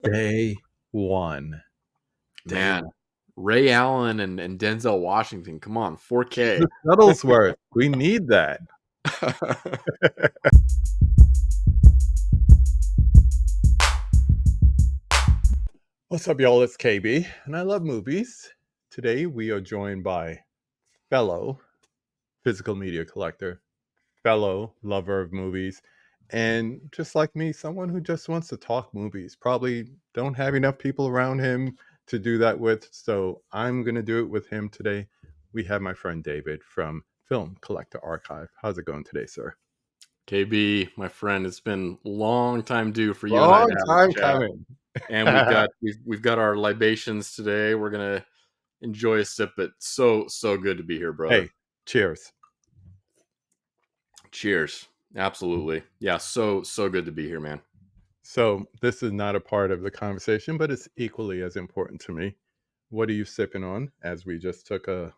Day one. Day Man, one. Ray Allen and Denzel Washington. Come on, 4K. The Shuttlesworth. We need that. What's up, y'all? It's KB, and I love movies. Today, we are joined by fellow physical media collector, fellow lover of movies, and just like me, someone who just wants to talk movies. Probably don't have enough people around him to do that with, so I'm going to do it with him today. We have my friend David from Film Collector Archive. How's it going today, sir? KB, my friend, it's been long time due for you and I to Long have a time chat. coming. And we've got our libations today. We're gonna enjoy a sip. But so good to be here, brother. Hey, cheers. Cheers. Absolutely. Yeah, so good to be here, man. So, this is not a part of the conversation, but it's equally as important to me. What are you sipping on as we just took a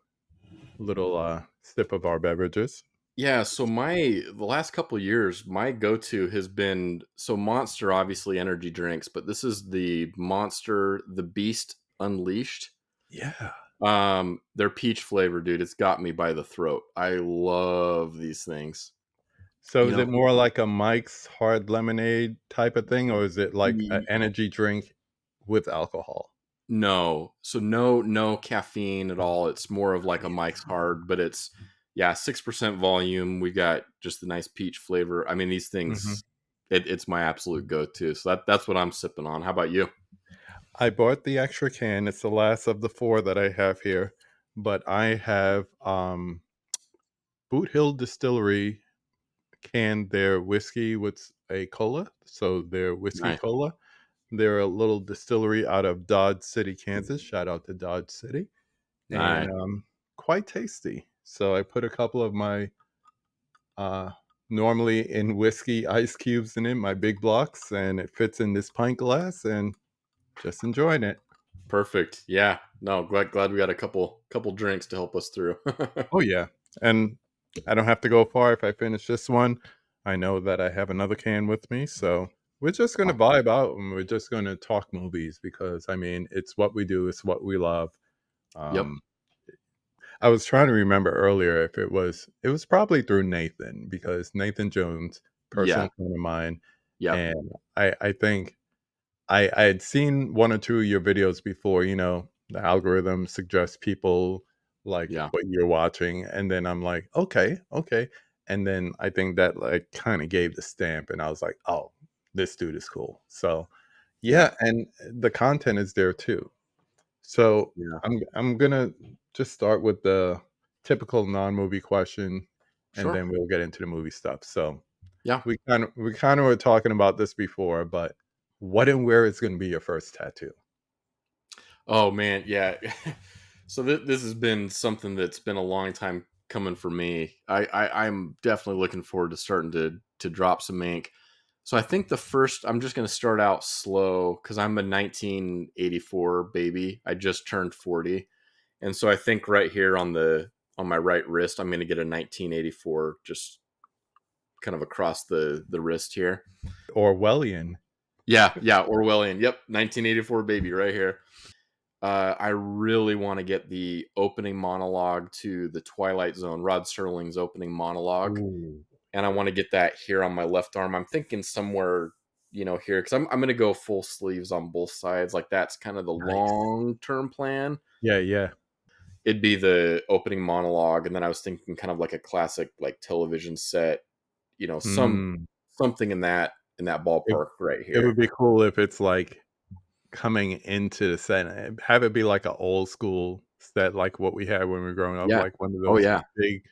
little sip of our beverages? Yeah, so the last couple years, my go-to has been Monster, obviously energy drinks, but this is the Monster the Beast Unleashed. Yeah. Their peach flavor, dude, it's got me by the throat. I love these things. So, You is know, it more like a Mike's Hard Lemonade type of thing, or is it like an y- energy drink with alcohol? no, so no caffeine at all. It's more of like a Yeah. Mike's Hard, but it's yeah 6% volume. We got just the nice peach flavor. I mean, these hmm things, it's my absolute go-to. So that's what I'm sipping on. How about you? I bought the extra can. It's the last of the four that I have here, but I have Boot Hill Distillery canned their whiskey with a cola. So their whiskey Nice, cola. They're a little distillery out of Dodge City, Kansas. Shout out to Dodge City. And nice. quite tasty. So I put a couple of my uh, normally in whiskey ice cubes in it, my big blocks, and it fits in this pint glass and just enjoying it. Perfect. Yeah. No, glad we got a couple drinks to help us through. Oh, yeah. And I don't have to go far if I finish this one. I know that I have another can with me. So we're just going to vibe out and we're just going to talk movies because, I mean, it's what we do, it's what we love. Yep. Um, I was trying to remember earlier if it was probably through Nathan because Nathan Jones, Yeah. personal friend of mine, Yep. and I think I had seen one or two of your videos before. The algorithm suggests people like Yeah. what you're watching, and then I'm like, okay, okay, and then I think that like kind of gave the stamp, and I was like, oh, this dude is cool. So Yeah. yeah, and the content is there too. So Yeah. I'm gonna just start with the typical non-movie question, and Sure. then we'll get into the movie stuff. So Yeah. we kind of were talking about this before, but what and where is going to be your first tattoo? Oh man, yeah. So this has been something that's been a long time coming for me. I'm definitely looking forward to starting to drop some ink. So I think the first I'm just going to start out slow because I'm a 1984 baby. I just turned 40, and so I think right here on my right wrist I'm going to get a 1984 just kind of across the wrist here. Orwellian. Yeah, yeah, Orwellian. Yep, 1984 baby right here. I really want to get the opening monologue to the Twilight Zone, Rod Serling's opening monologue, Ooh, and I want to get that here on my left arm. I'm thinking somewhere, here because I'm going to go full sleeves on both sides. Like that's kind of the nice. long term plan. Yeah, yeah. It'd be the opening monologue, and then I was thinking kind of like a classic like television set, Mm. something in that It, ballpark right it here. would be cool if it's like coming into the set. Have it be like an old school set, like what we had when we were growing up, Yeah. like one of Oh those yeah. big,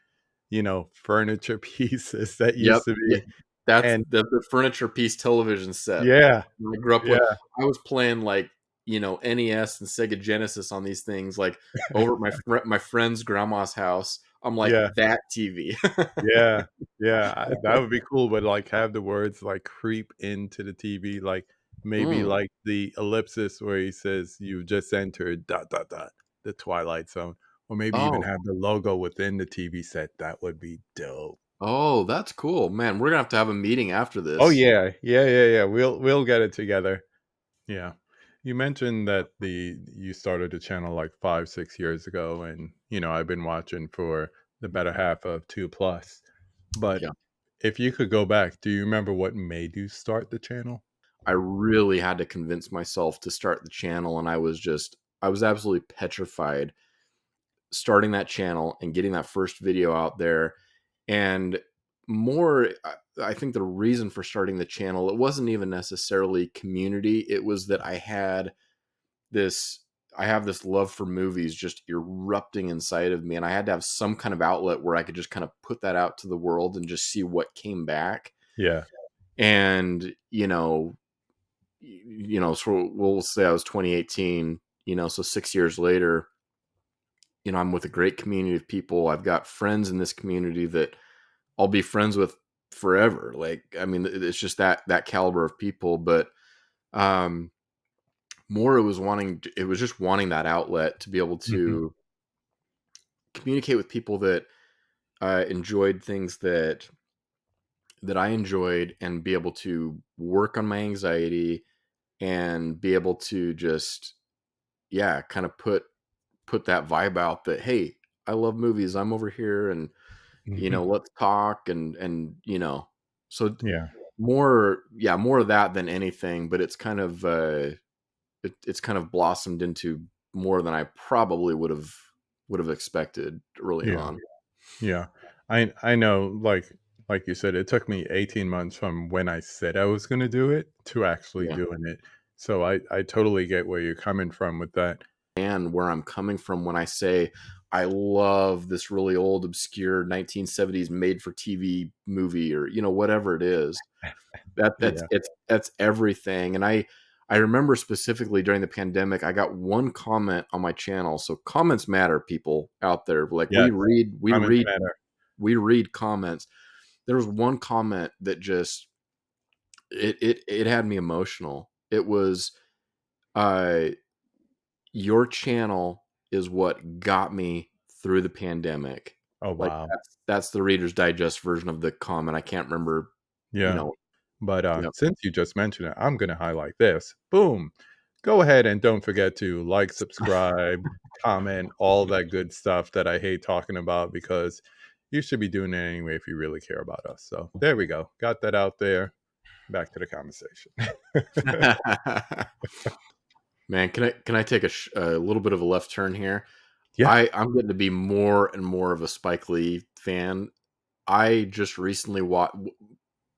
furniture pieces that Yep. used to Yeah. be. That's And the furniture piece television set. yeah, When I grew up with, yeah. I was playing like, NES and Sega Genesis on these things, like over at my friend's grandma's house. I'm like Yeah, that TV. yeah, yeah, that would be cool, but, like, have the words, like, creep into the TV, like, maybe, Mm. like, the ellipsis where he says, "You've just entered dot, dot, dot, the Twilight Zone," or maybe even Oh, have the logo within the TV set, that would be dope. oh, that's cool, man. We're gonna have to have a meeting after Oh, this. yeah, yeah, yeah, yeah, we'll get it together. Yeah. You mentioned that the you started a channel like 5, 6 years ago, and I've been watching for the better half of 2 plus. But Yeah. if you could go back, do you remember what made you start the channel? I really had to convince myself to start the channel, and I was absolutely petrified starting that channel and getting that first video out there. And more, I think the reason for starting the channel, it wasn't even necessarily community. It was that this, I have this love for movies just erupting inside of me. And I had to have some kind of outlet where I could just kind of put that out to the world and just see what came back. Yeah. And, so we'll say I was 2018, so 6 years later, I'm with a great community of people. I've got friends in this community that I'll be friends with forever. Like, I mean, it's just that caliber of people. But um, more, it was just wanting that outlet to be able Mhm. to communicate with people that enjoyed things that I enjoyed, and be able to work on my anxiety and be able to just, yeah, kind of put that vibe out that, hey, I love movies. I'm over here, and Mhm. let's talk, and so Yeah. more of that than anything. But it's kind of it's kind of blossomed into more than I probably would have expected early Yeah. on. Yeah. I know, like you said, it took me 18 months from when I said I was gonna do it to actually Yeah. doing it. So I totally get where you're coming from with that. And where I'm coming from when I say I love this really old, obscure 1970s made for TV movie, or whatever it is. That's Yeah. that's everything. And I remember specifically during the pandemic, I got one comment on my channel. So comments matter, people out there. Like, Yes. Comments matter. we read comments. There was one comment that just, it had me emotional. It was, uh your channel is what got me through the pandemic. Oh, Like, wow. that's the Reader's Digest version of the comment. I can't remember, you Yeah. know. But, Yep. since you just mentioned it, I'm gonna highlight this. Boom. Go ahead and don't forget to like, subscribe, comment, all that good stuff that I hate talking about because you should be doing it anyway if you really care about us. So, there we go. Got that out there. Back to the conversation. Man, can I take a little bit of a left turn here? Yeah. I'm getting to be more and more of a Spike Lee fan. I just recently watched,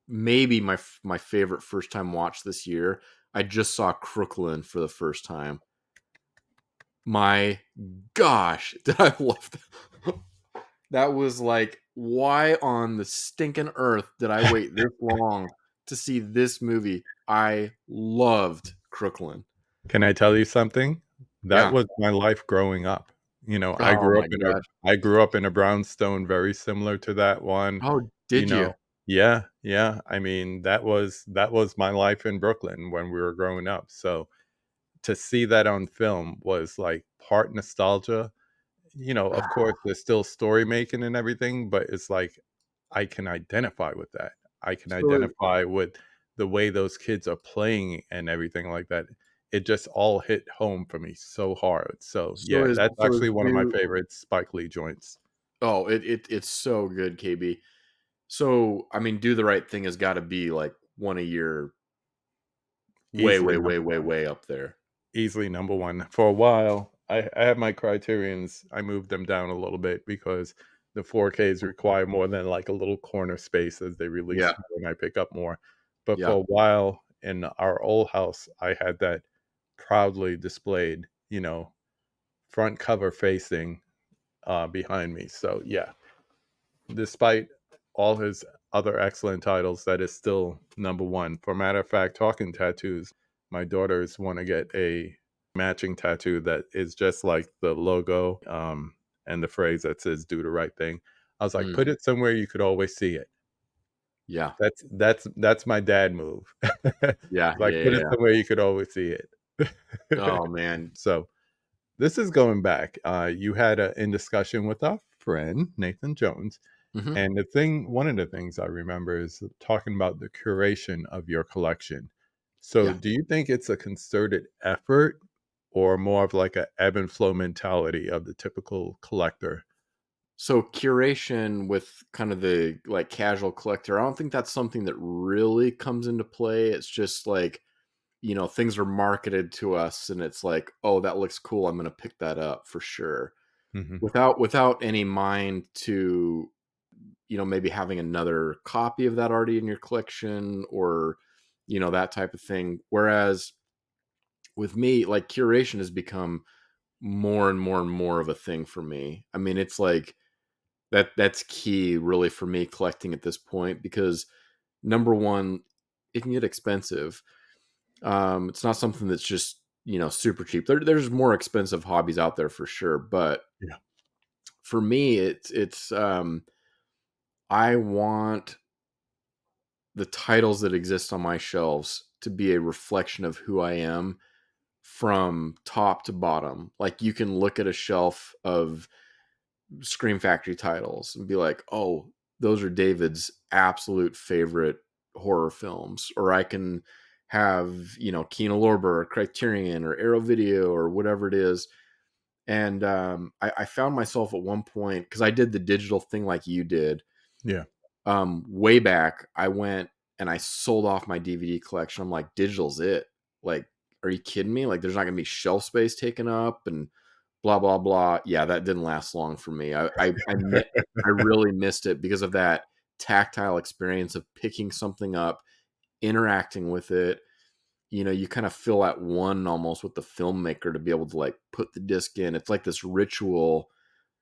maybe my favorite first time watch this year. I just saw Crooklyn for the first time. My gosh, did I love that? That was like, why on the stinking earth did I wait this long to see this movie? I loved Crooklyn. Can I tell you something? That Yeah. was my life growing up. Oh my gosh. I grew up in a brownstone very similar to that one, Oh, you did you? know Yeah, yeah. I mean, that was my life in Brooklyn when we were growing up. So, to see that on film was, like, part nostalgia. Of course, there's still story making and everything, but it's like I can identify with that. I can So identify with the way those kids are playing and everything like that. It just all hit home for me so hard. So, so yeah, is that's so is actually one of my do favorite Spike Lee joints. oh, it's so good, KB. So, I mean, Do the Right Thing has gotta be, like, one of your way, Easily way, way, number way, 1. way up there. Easily number 1. For a while, I have my criterions. I moved them down a little bit because the 4Ks require more than, like, a little corner space as they release Yeah, more and I pick up more. But yeah. for a while in our old house, I had that proudly displayed, front cover facing, behind me. So, yeah, despite all his other excellent titles, that is still number 1. For matter of fact, talking tattoos, my daughters wanna get a matching tattoo that is just like the logo, and the phrase that says "Do the right thing." I was like, Mm, "Put it somewhere you could always see it." yeah. That's my dad move. Yeah, Like, yeah, put yeah, it yeah. somewhere you could always see it. Oh, man. So, this is going back. You had a in discussion with a friend, Nathan Jones, Mhm. and one of the things I remember is talking about the curation of your collection. So Yeah. do you think it's a concerted effort or more of like a ebb and flow mentality of the typical collector? So curation with kind of the like casual collector, I don't think that's something that really comes into play. It's just like, things are marketed to us and it's like, oh, that looks cool. I'm going to pick that up for sure. Mhm. Without any mind to, maybe having another copy of that already in your collection or, that type of thing. Whereas with me, like curation has become more and more and more of a thing for me. I mean, it's like that's key really for me collecting at this point because number one, it can get expensive. It's not something that's just, super cheap. There's more expensive hobbies out there for sure, but Yeah. for me, I want the titles that exist on my shelves to be a reflection of who I am from top to bottom. Like you can look at a shelf of Scream Factory titles and be like, "Oh, those are David's absolute favorite horror films." Or I can have, Kino Lorber or Criterion or Arrow Video or whatever it is. And I found myself at one point because I did the digital thing like you did. Yeah. Way back, I went and I sold off my DVD collection. I'm like, digital's it. Like, are you kidding me? Like, there's not gonna be shelf space taken up and blah blah blah. Yeah, that didn't last long for me. I really missed it because of that tactile experience of picking something up, interacting with it. You kind of feel at one almost with the filmmaker to be able to like put the disc in. It's like this ritual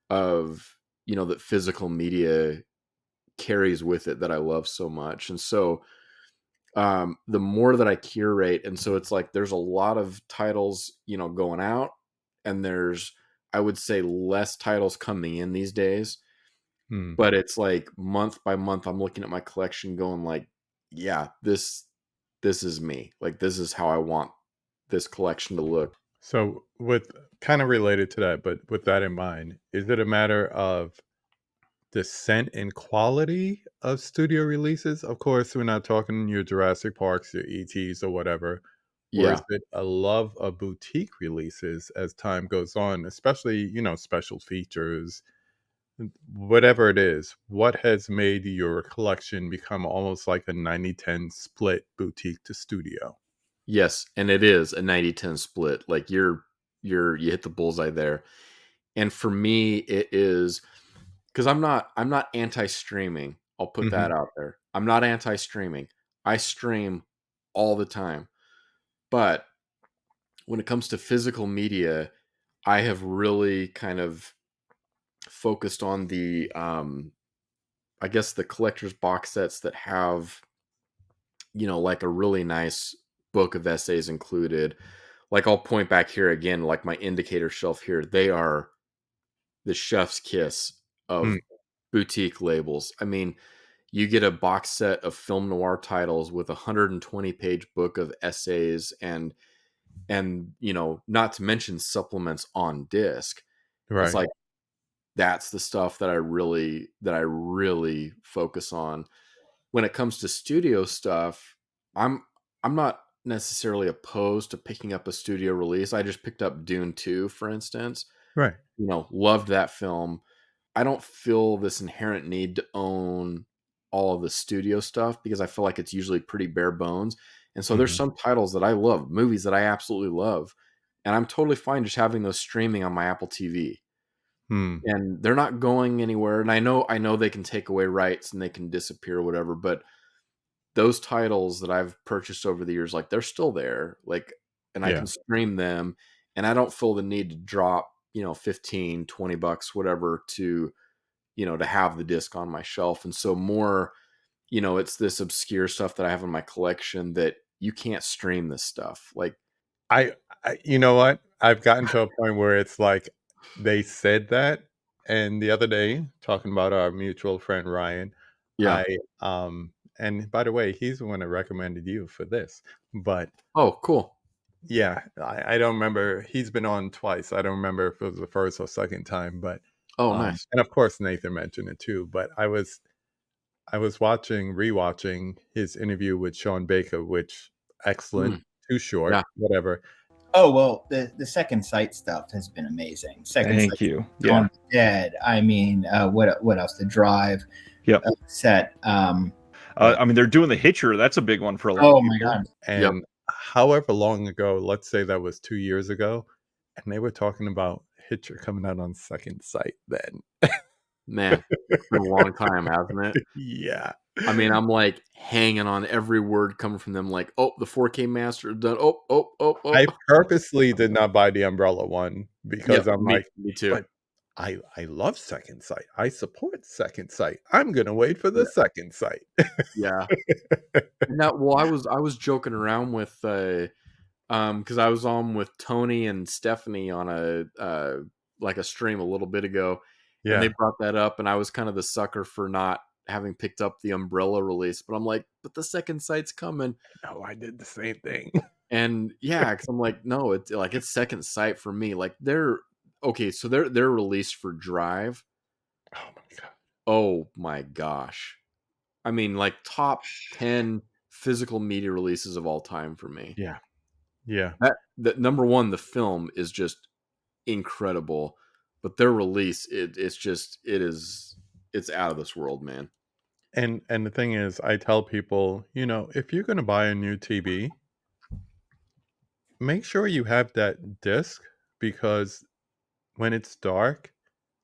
of that physical media carries with it that I love so much. And so the more that I curate, and so it's like there's a lot of titles, going out, and there's I would say less titles coming in these days. Hmm. But it's like month by month, I'm looking at my collection, going like, yeah, this is me. Like this is how I want this collection to look. So with kind of related to that, but with that in mind, is it a matter of descent in quality of studio releases? Of course, we're not talking your Jurassic Parks, your ETs, or whatever. Or is Yeah. it a love of boutique releases as time goes on, especially, special features, whatever it is? What has made your collection become almost like a 90-10 split boutique to studio? Yes, and it is a 90-10 split. Like you hit the bullseye there. And for me, it is because I'm not anti-streaming. I'll put Hmm. that out there. I'm not anti-streaming. I stream all the time. But when it comes to physical media, I have really kind of focused on the I guess the collector's box sets that have, like a really nice book of essays included. Like I'll point back here again, like my indicator shelf here, they are the chef's kiss of Mm, boutique labels. I mean, you get a box set of film noir titles with a 120-page book of essays and not to mention supplements on disc. It's right, like that's the stuff that I really focus on. When it comes to studio stuff, I'm I'm not necessarily opposed to picking up a studio release. I just picked up Dune 2, for instance. right. Loved that film. I don't feel this inherent need to own all of the studio stuff because I feel like it's usually pretty bare bones. And so there's Mhm. some titles that I love, movies that I absolutely love, and I'm totally fine just having those streaming on my Apple TV. Hmm. And they're not going anywhere. And I know they can take away rights and they can disappear or whatever, but those titles that I've purchased over the years, like they're still there. Like and I Yeah. can stream them and I don't feel the need to drop, 15, $20, whatever, to have the disc on my shelf. And so more, it's this obscure stuff that I have in my collection that you can't stream this stuff. Like, I you know what? I've gotten to a point where it's like they said that, and the other day, talking about our mutual friend Ryan, yeah. I, and by the way, he's the one that recommended you for this, but Oh, cool. yeah, I don't remember. He's been on twice. I don't remember if it was the first or second time, but, Oh, nice. and of course, Nathan mentioned it too, but I was rewatching his interview with Sean Baker, which excellent. Mm, Too yeah. short, whatever. Oh well, the Second Sight stuff has been amazing. Second Sight, Thank you. Dawn Yeah. of the Dead. I mean, what else? The Drive Yep. set. I mean, they're doing the Hitcher. That's a big one for a lot of Oh my people. god! Yep. And however long ago, let's say that was 2 years ago, and they were talking about Hitcher coming out on Second Sight then. Man, it's been a long time, hasn't it? Yeah. I mean, I'm like hanging on every word coming from them, like, oh, the 4K master done. Oh, oh, oh, oh. I purposely did not buy the Umbrella one because Yep, I'm like, me too. but I love Second Sight. I support Second Sight. I'm gonna wait for the Yeah. Second Sight. Yeah. And that, well, I was joking around with because I was on with Tony and Stephanie on a like a stream a little bit ago, and they Yeah. brought that up, and I was kind of the sucker for not having picked up the Umbrella release, but I'm like, but the Second Sight's coming. No, I did the same thing. And yeah, because I'm like, no, it's like it's Second Sight for me. Like they're okay, so they're released for Drive. Oh my god. Oh my gosh. I mean, like top 10 physical media releases of all time for me. Yeah. Yeah. That number one, the film is just incredible, but their release, it's out of this world, man. And the thing is, I tell people, if you're gonna buy a new TV, make sure you have that disc because when it's dark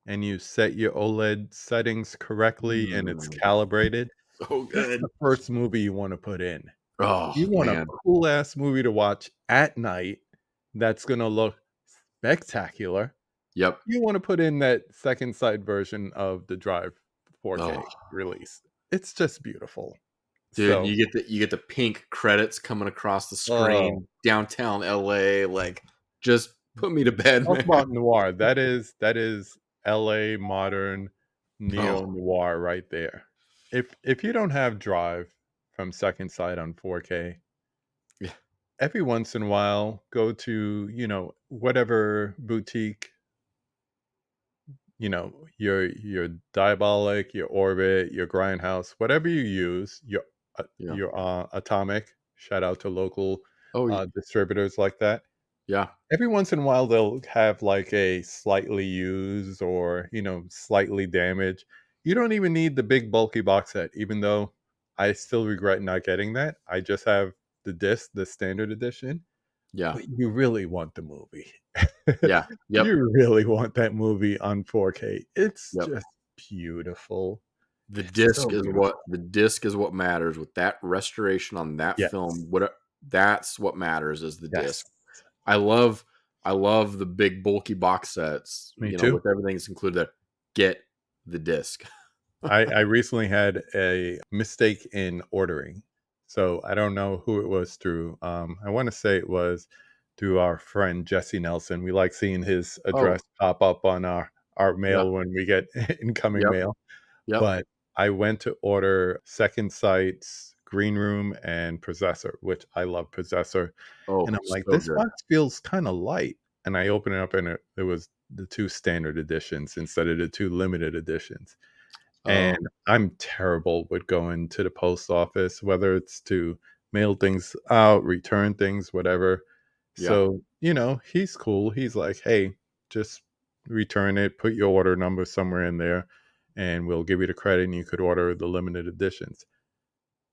and you set your OLED settings correctly and it's calibrated, So that's good. the first movie you want to put in. Oh You want a man. cool ass movie to watch at night that's gonna look spectacular. Yep. You want to put in that Second Sight version of the Drive 4K Oh, release. It's just beautiful. dude, So, you get the pink credits coming across the oh, screen, downtown LA, like just put me to bed, talk man. about noir. That is LA modern neo Oh, noir right there. If you don't have Drive from Second Sight on 4K, yeah. every once in a while go to, whatever boutique, your Diabolic, your Orbit, your Grindhouse, whatever you use, Yeah. your Atomic. Shout out to local Oh, distributors like that. yeah. Every once in a while, they'll have like a slightly used or slightly damaged. You don't even need the big bulky box set, even though I still regret not getting that. I just have the disc, the standard edition. Yeah. But you really want the movie. Yeah. Yep. You really want that movie on 4K. It's Yep. just beautiful. The It's so beautiful. disc is what matters with that restoration on that Yes. film. That's what matters is the Yes. disc. I love the big bulky box sets, Me too. with everything that's included there. Get the disc. I recently had a mistake in ordering. So I don't know who it was through. I want to say it was through our friend Jesse Nelson. We like seeing his address pop up on our mail Yeah. when we get incoming Yep. mail. Yep. But I went to order Second Sight's Green Room and Possessor, which I love Possessor. Oh, And I'm like, so this good. box feels kind of light. And I open it up and it was the 2 standard editions instead of the 2 limited editions. And I'm terrible with going to the post office, whether it's to mail things out, return things, whatever. Yeah. So, he's cool. He's like, hey, just return it, put your order number somewhere in there, and we'll give you the credit and you could order the limited editions.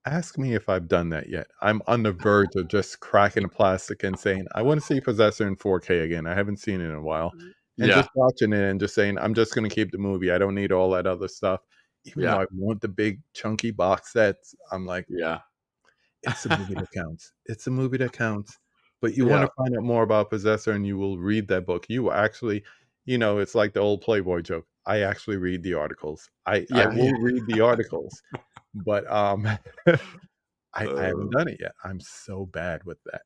Ask me if I've done that yet. I'm on the verge of just cracking the plastic and saying, I want to see Possessor in 4K again. I haven't seen it in a while. And Yeah. just watching it and just saying, I'm just going to keep the movie. I don't need all that other stuff. Even though Yeah. I want the big chunky box sets, I'm like, Yeah. it's the movie that counts. It's the movie that counts. But you want Yeah. to find out more about Possessor and you will read that book. You will actually, it's like the old Playboy joke. I actually read the articles. I Yeah. will read the articles. But I haven't done it yet. I'm so bad with that.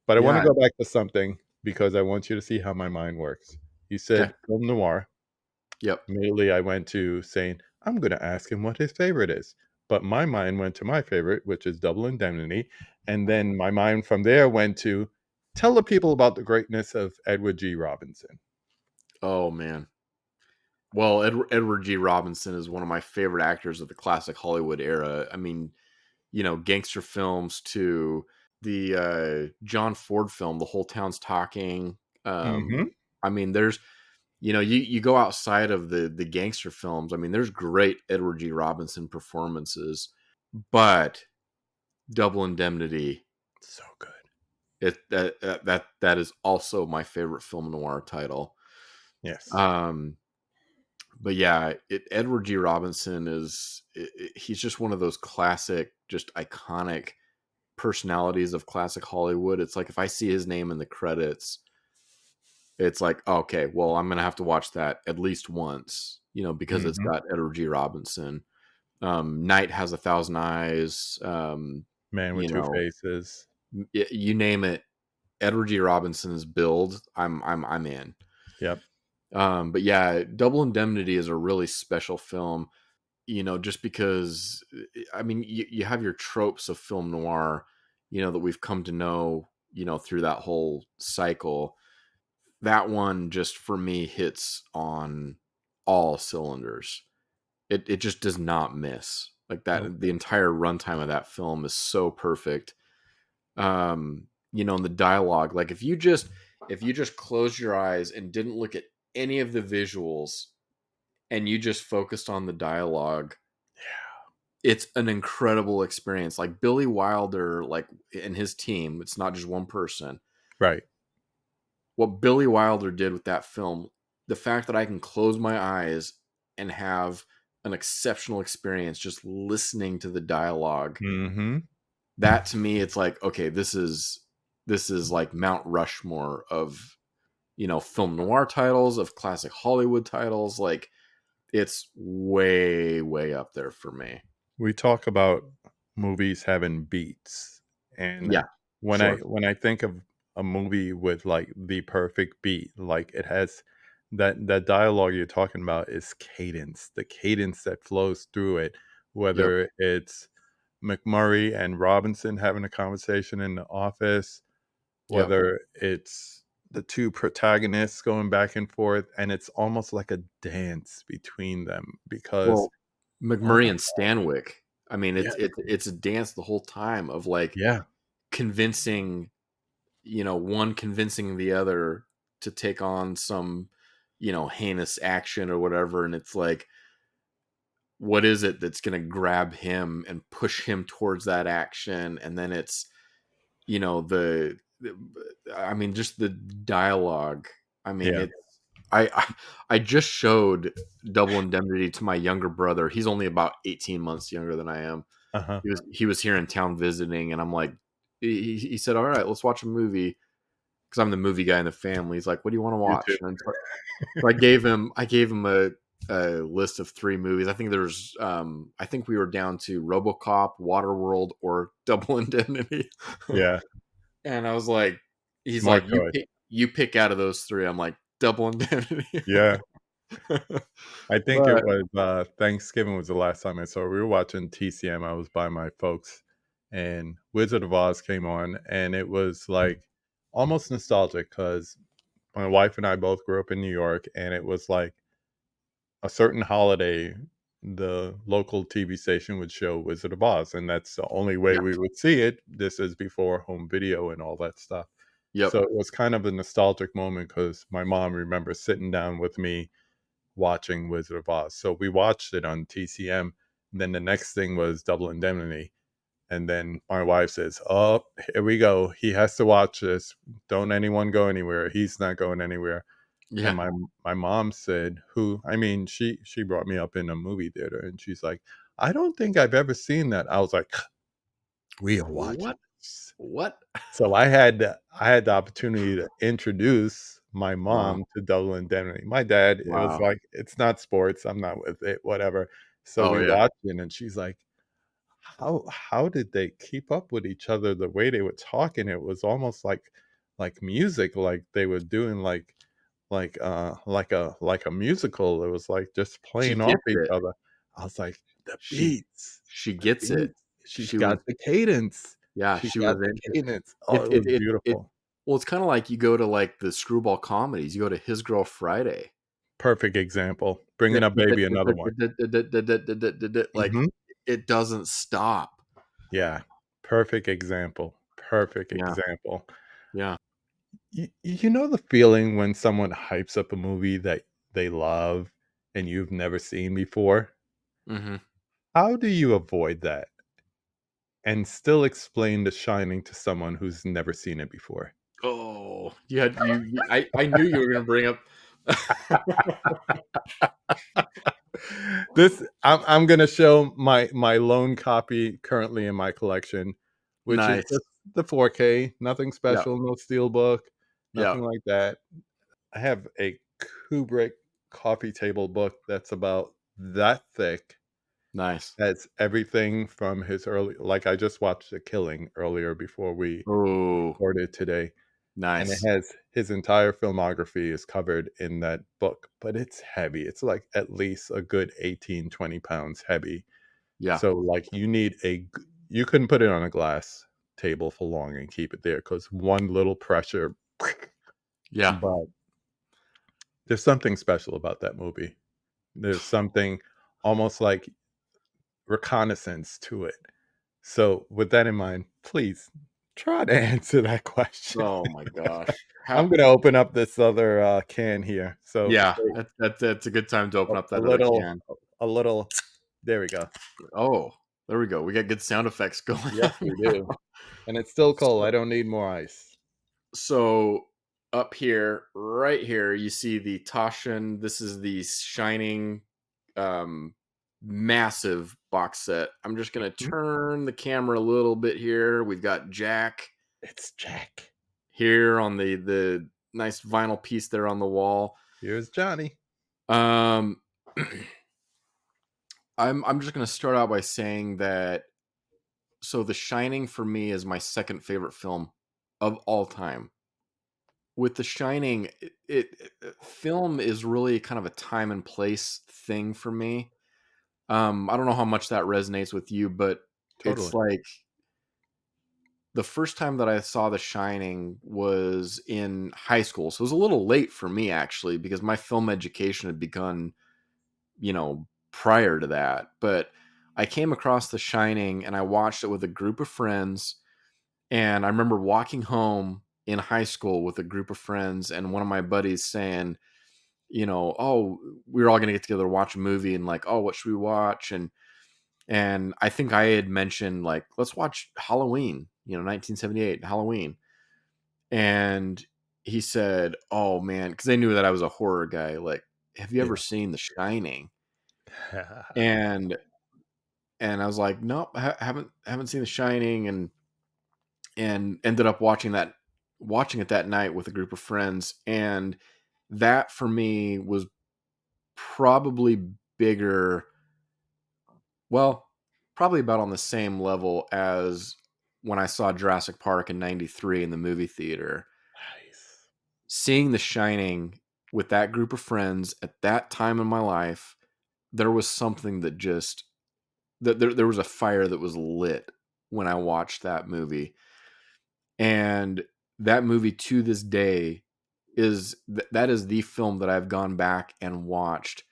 But I want to Yeah. go back to something because I want you to see how my mind works. You said Okay. film noir. Yep. Immediately I went to saying, I'm going to ask him what his favorite is. But my mind went to my favorite, which is Double Indemnity. And then my mind from there went to tell the people about the greatness of Edward G. Robinson. Oh man. Well, Edward G. Robinson is one of my favorite actors of the classic Hollywood era. I mean, gangster films to the John Ford film, The Whole Town's Talking. Mhm. I mean, there's you go outside of the gangster films. I mean, there's great Edward G. Robinson performances, but Double Indemnity, So good. that is also my favorite film noir title. Yes. But yeah, Edward G. Robinson he's just one of those classic, just iconic personalities of classic Hollywood. It's like if I see his name in the credits, it's like, okay, well, I'm gonna have to watch that at least once, because it's Mhm. got Edward G. Robinson. Night Has a Thousand Eyes. Man with You Two know, Faces. you name it. Edward G. Robinson's build, I'm in. Yep. But yeah, Double Indemnity is a really special film. Just because, I mean, you have your tropes of film noir, that we've come to know, through that whole cycle. That one just for me hits on all cylinders. It just does not miss. Like Nope. that, the entire runtime of that film is so perfect. And the dialogue, like if you just closed your eyes and didn't look at any of the visuals and you just focused on the dialogue, it's an incredible experience. Like Billy Wilder, like, and his team, it's not just one person. Right. What Billy Wilder did with that film, the fact that I can close my eyes and have an exceptional experience just listening to the dialogue, Mhm. that to me, it's like, okay, this is like Mount Rushmore of film noir titles, of classic Hollywood titles. Like, it's way, way up there for me. We talk about movies having beats, and Yeah, sure. when I think of a movie with like the perfect beat, like it has that dialogue you're talking about is cadence, the cadence that flows through it, Yep. whether it's McMurray and Robinson having a conversation in the office, Yep. whether it's the two protagonists going back and forth, and it's almost like a dance between them because Well, oh McMurray my and Stanwyck. I mean, yeah, it's a dance the whole time of like yeah, convincing, one convincing the other to take on some, heinous action or whatever, and it's like, what is it that's going to grab him and push him towards that action? And then it's, I mean, just the dialogue. I mean, yeah. it's I just showed Double Indemnity to my younger brother. He's only about 18 months younger than I am. Uh-huh. He was here in town visiting, and I'm like, he said, all right, let's watch a movie, because I'm the movie guy in the family. He's like, what do you want to You too. watch? And so I gave him a list of 3 movies. I think I think we were down to RoboCop, Waterworld, or Double Indemnity. Yeah, And I was like, he's smart like, choice. you pick out of those 3. I'm like, Double Indemnity. Yeah, I think it But was, Thanksgiving was the last time I saw it. We were watching TCM, I was by my folks, and Wizard of Oz came on, and it was, like, almost nostalgic because my wife and I both grew up in New York, and it was, like, a certain holiday, the local TV station would show Wizard of Oz, and that's the only way yeah, we would see it. This is before home video and all that stuff. yep, So it was kind of a nostalgic moment because my mom remembers sitting down with me watching Wizard of Oz. So we watched it on TCM. Then the next thing was Double Indemnity. And then my wife says, "Oh, here we go. He has to watch this. Don't anyone go anywhere. He's not going anywhere." And yeah. my mom said, "Who?" I mean, she brought me up in a movie theater, and she's like, "I don't think I've ever seen that." I was like, "We are watching What? this." What? So I had the opportunity to introduce my Wow, mom to Double Indemnity. My dad, it was wow. like, "It's not sports. I'm not with it, whatever." So Oh we yeah, watched it, and she's like, how did they keep up with each other the way they were talking? It was almost like music, like they were doing like a musical. It was like just she playing off gets each it. other. I was like, "The She beats, she the gets it. beats. She's She was got the cadence. Yeah, She she was got the into cadence." Oh, it. it It was it it. beautiful. Well, it's kind of like you go to like the screwball comedies. You go to His Girl Friday. Perfect example. Bringing Up Baby, another one. Like, Mhm. it doesn't stop. Yeah, perfect example. perfect Yeah. example. Yeah. You know the feeling when someone hypes up a movie that they love and you've never seen before? Hmm. How do you avoid that and still explain The Shining to someone who's never seen it before? Oh, I knew you were going to bring up. This I'm gonna show my lone copy currently in my collection, which is Nice. just the 4K, nothing Yeah. special, no steelbook, Yeah. nothing like that. I have a Kubrick coffee table book that's about that thick. Nice. Has everything from his early, like I just watched The Killing earlier before we Oh, recorded today, and it nice. has his entire filmography is covered in that book, but it's heavy. It's like at least a good 18, 20 pounds heavy. Yeah. So like you couldn't put it on a glass table for long and keep it there because one little pressure. Yeah. But there's something special about that movie. There's something almost like reconnaissance to it. So with that in mind, please try to answer that question. Oh my gosh. I'm How? gonna open up this other can here. So Yeah. wait, That's a good time to open up a that other little, can. a little. There we go. Oh, there we go. We got good sound effects going. Yes, we do. And it's still cold. I So, don't need more ice. so up here, right here, you see the Toshin. This is the Shining, um, massive box set. I'm just gonna Mhm. turn the camera a little bit here. We've got Jack It's Jack. here on the nice vinyl piece there on the wall. Here's Johnny. Um, I'm just gonna start out by saying that so The Shining for me is my second favorite film of all time. With The Shining, film is really kind of a time and place thing for me. I don't know how much that resonates with you, but it's Totally. like the first time that I saw The Shining was in high school. So it was a little late for me actually because my film education had begun, prior to that. But I came across The Shining and I watched it with a group of friends. And I remember walking home in high school with a group of friends and one of my buddies saying, oh, we were all going to get together to watch a movie and like, oh, what should we watch? And I think I had mentioned like, let's watch Halloween, 1978 Halloween. And he said, oh man, because they knew that I was a horror guy. Like, have you ever Yeah. seen The Shining? And I was like, nope, haven't seen The Shining, and ended up watching it that night with a group of friends, and that for me was probably bigger. Well, probably about on the same level as when I saw Jurassic Park in '93 in the movie theater. Nice. Seeing The Shining with that group of friends at that time in my life, there was something that just that there was a fire that was lit when I watched that movie. And that movie to this day that is the film that I've gone back and watched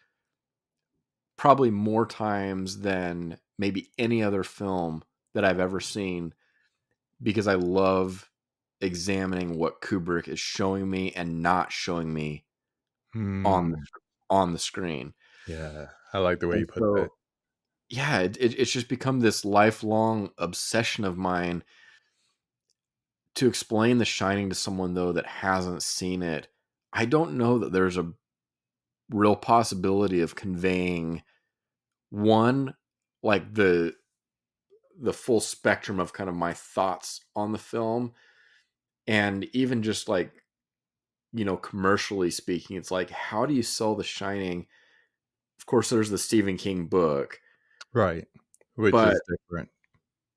probably more times than maybe any other film that I've ever seen because I love examining what Kubrick is showing me and not showing me on the Hmm. on the screen. Yeah. I like the way And you put that. so yeah, it's just become this lifelong obsession of mine to explain The Shining to someone though that hasn't seen it. I don't know that there's a real possibility of conveying one like the full spectrum of kind of my thoughts on the film, and even just like commercially speaking, it's like how do you sell The Shining? Of course there's the Stephen King book, Right. Which but is different.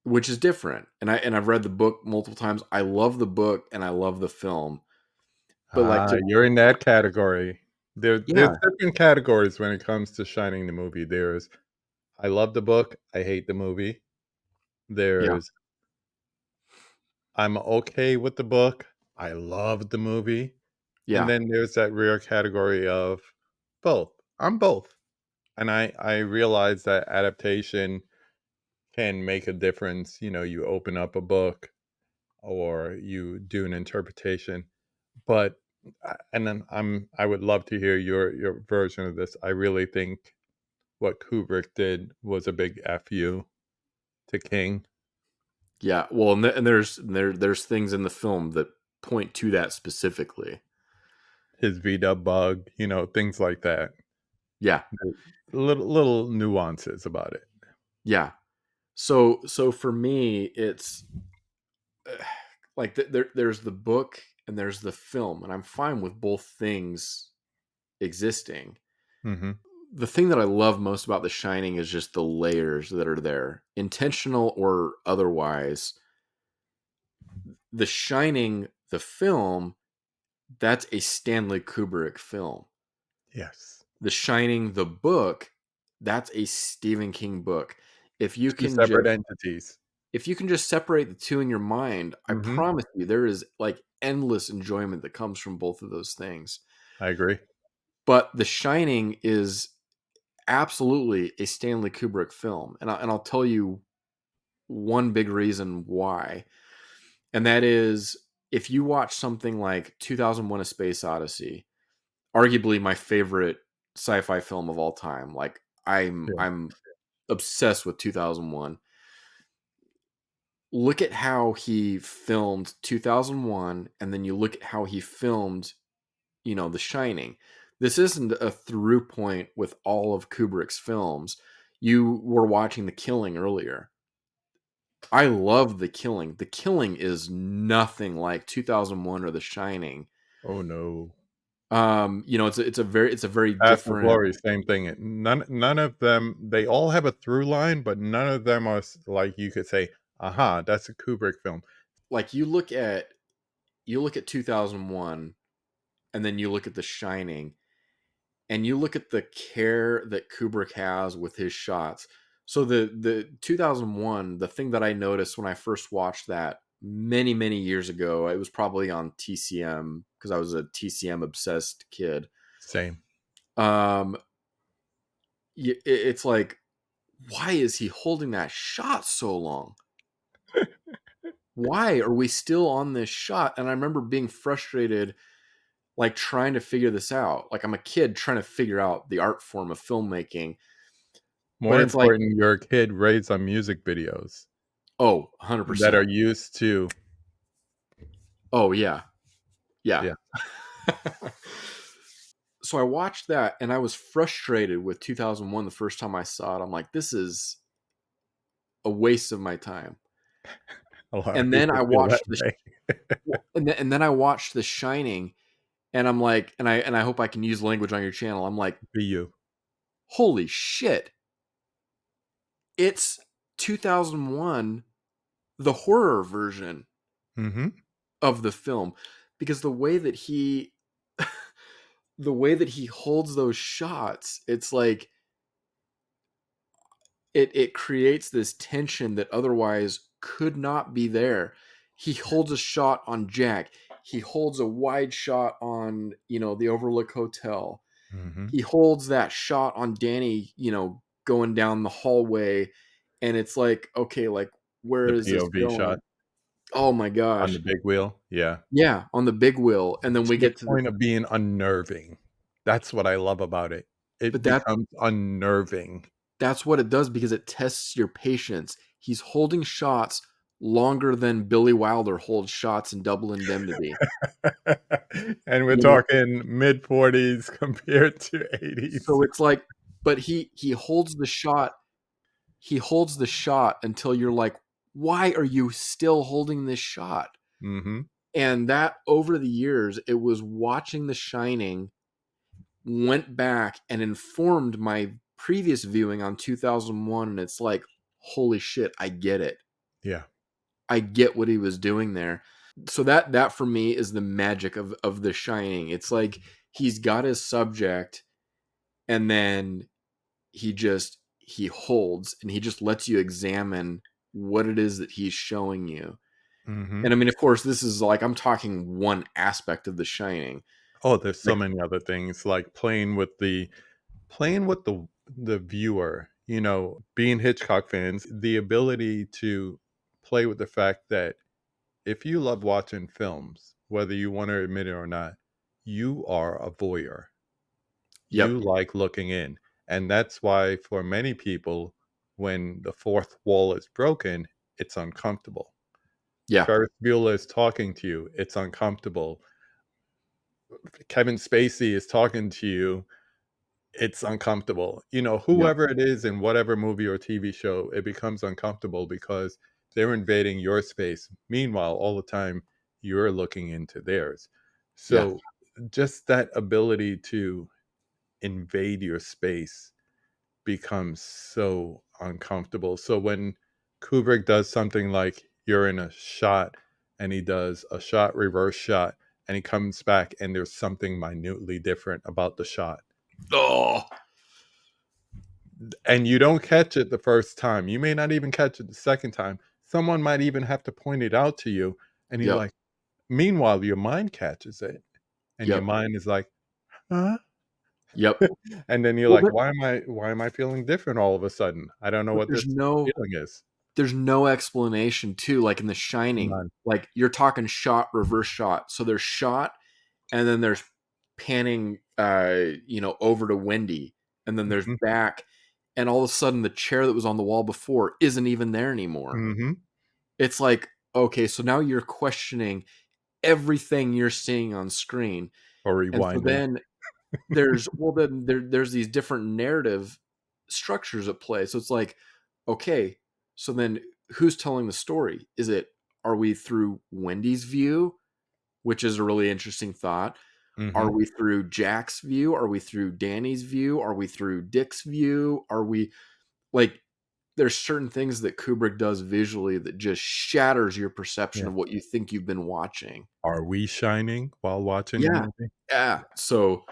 which is different, and I've read the book multiple times. I love the book and I love the film, but like Ah, to you're in that category. There's yeah, different categories when it comes to Shining the movie. There's I love the book, I hate the movie. yeah, There's I'm okay with the book, I love the movie. And yeah, then there's that rare category of both. I'm both. And I realize that adaptation can make a difference. You know, you open up a book or you do an interpretation. But and then I would love to hear your version of this. I really think what Kubrick did was a big fu to King. Yeah, well, and there's things in the film that point to that specifically. His V-dub bug, things like that. Yeah, Little nuances about it. yeah. So for me, it's like there's the book and there's the film, and I'm fine with both things existing. Mm-hmm. The thing that I love most about The Shining is just the layers that are there, intentional or otherwise. The Shining, the film, that's a Stanley Kubrick film. Yes. The Shining, the book, that's a Stephen King book. If you Two can separate just entities. separate the two in your mind, I Mm-hmm. promise you there is like endless enjoyment that comes from both of those things. I agree. But The Shining is absolutely a Stanley Kubrick film, and I'll tell you one big reason why, and that is if you watch something like 2001: A Space Odyssey, arguably my favorite sci-fi film of all time. Like Yeah. I'm obsessed with 2001. Look at how he filmed 2001, and then you look at how he filmed, The Shining. This isn't a through point with all of Kubrick's films. You were watching The Killing earlier. I love The Killing. The Killing is nothing like 2001 or The Shining. Oh no. It's a very Path of different. Glory, same thing. None of them. They all have a through line, but none of them are like you could say, "Aha, that's a Kubrick film." Like you look at 2001, and then you look at The Shining, and you look at the care that Kubrick has with his shots. So the 2001, the thing that I noticed when I first watched that many years ago, it was probably on TCM because I was a TCM obsessed kid. Same. Um, it's like, why is he holding that shot so long? Why are we still on this shot? And I remember being frustrated, like trying to figure this out. Like I'm a kid trying to figure out the art form of filmmaking. But More it's like, important, you're a kid raised on music videos oh, that are 100%. used to. Oh, yeah. Yeah. Yeah. So I watched that and I was frustrated with 2001 the first time I saw it. I'm like, this is a waste of my time. A lot of And then people I feel that watched way. and then I watched The Shining, and I'm like, and I hope I can use language on your channel. I'm like, Be you. holy shit. It's 2001, the horror version Mm-hmm. of the film, because the way that he holds those shots, it's like it creates this tension that otherwise could not be there. He holds a shot on Jack. He holds a wide shot on, the Overlook Hotel. Mm-hmm. He holds that shot on Danny, going down the hallway, and it's like, okay, like where The is this POV shot going? Oh my on the gosh. big wheel. Yeah. Yeah, on the big wheel. And then To we the get to the point of being unnerving. That's what I love about it. It but that becomes unnerving. that's what it does because it tests your patience. He's holding shots longer than Billy Wilder holds shots in Double Indemnity. And we're You know, talking mid-40s compared to 80s. so it's like, but he holds the shot. He holds the shot until you're like, why are you still holding this shot? Mm-hmm. And that over the years, it was watching The Shining, went back and informed my previous viewing on 2001, and it's like, holy shit, I get it. Yeah. I get what he was doing there. So that for me is the magic of The Shining. It's like he's got his subject, and then he holds and he just lets you examine what it is that he's showing you. Mm-hmm. And I mean, of course, this is like I'm talking one aspect of The Shining. Oh, there's so Like, many other things like playing with the viewer, being Hitchcock fans, the ability to play with the fact that if you love watching films, whether you want to admit it or not, you are a voyeur. Yep. You like looking in. And that's why for many people, when the fourth wall is broken, it's uncomfortable. Yeah. Ferris Bueller is talking to you, it's uncomfortable. Kevin Spacey is talking to you, it's uncomfortable. You know, Yep. whoever it is in whatever movie or TV show, it becomes uncomfortable because they're invading your space. Meanwhile, all the time, you're looking into theirs. Yeah. So just that ability to invade your space becomes so uncomfortable. So when Kubrick does something like you're in a shot and he does a shot, reverse shot, and he comes back and there's something minutely different about the shot. Oh, And you don't catch it the first time. You may not even catch it the second time. Someone might even have to point it out to you. And you're yep. like, meanwhile, your mind catches it. And your Yep. mind is like, huh? Yep. And then you're Well, like, why am I feeling different all of a sudden? I don't know but what this feeling is. there's no explanation too, like in The Shining. None. Like you're talking shot, reverse shot. So there's shot, and then there's panning over to Wendy, and then there's Mhm. back, and all of a sudden the chair that was on the wall before isn't even there anymore. Mhm. It's like, okay, so now you're questioning everything you're seeing on screen. Or And so rewinding. then there's these different narrative structures at play. So it's like, okay, so then who's telling the story? Are we through Wendy's view, which is a really interesting thought? Are Mhm. we through Jack's view? Are we through Danny's view? Are we through Dick's view? Are we like there's certain things that Kubrick does visually that just shatters your perception Yeah. of what you think you've been watching. Are we shining while watching the Yeah. movie? Yeah. So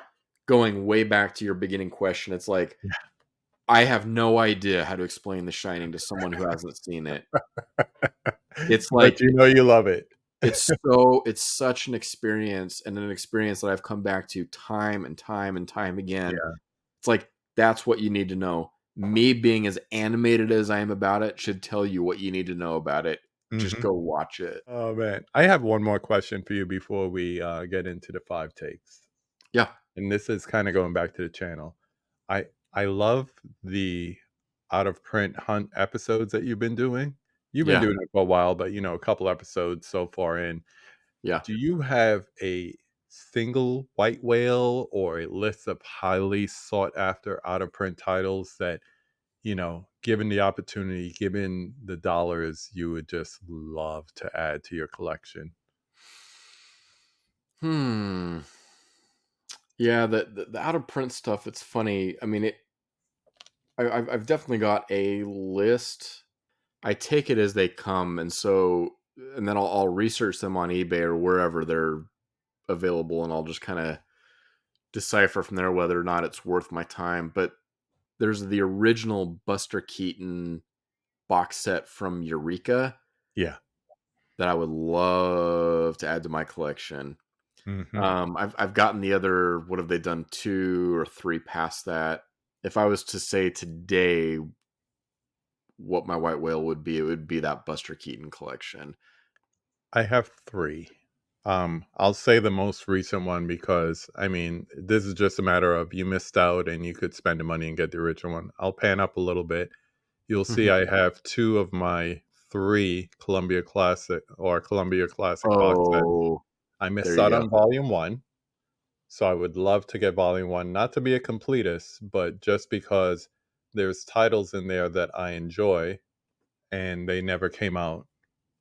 going way back to your beginning question, it's like Yeah. I have no idea how to explain The Shining to someone who hasn't seen it. It's But like you know you love it. it's such an experience, and an experience that I've come back to time and time and time again. Yeah. It's like that's what you need to know. Me being as animated as I am about it should tell you what you need to know about it. Just Mhm. go watch it. Oh, man. I have one more question for you before we get into the 5 takes. Yeah. And this is kind of going back to the channel. I love the out of print hunt episodes that you've been doing. You've been Yeah. doing it for a while, but a couple episodes so far in. Yeah. Do you have a single white whale or a list of highly sought after out of print titles that, given the opportunity, given the dollars, you would just love to add to your collection? Yeah, the out of print stuff, it's funny. I mean, I've definitely got a list. I take it as they come, and then I'll research them on eBay or wherever they're available, and I'll just kind of decipher from there whether or not it's worth my time. But there's the original Buster Keaton box set from Eureka Yeah. that I would love to add to my collection. Hmm. I've gotten the other. What have they done? 2 or 3 past that. If I was to say today what my white whale would be, it would be that Buster Keaton collection. I have 3. I'll say the most recent one because this is just a matter of you missed out and you could spend the money and get the original one. I'll pan up a little bit. You'll see I have 2 of my 3 Columbia Classic box sets. Oh, I there missed you out go. on volume 1, so I would love to get volume 1, not to be a completist, but just because there's titles in there that I enjoy and they never came out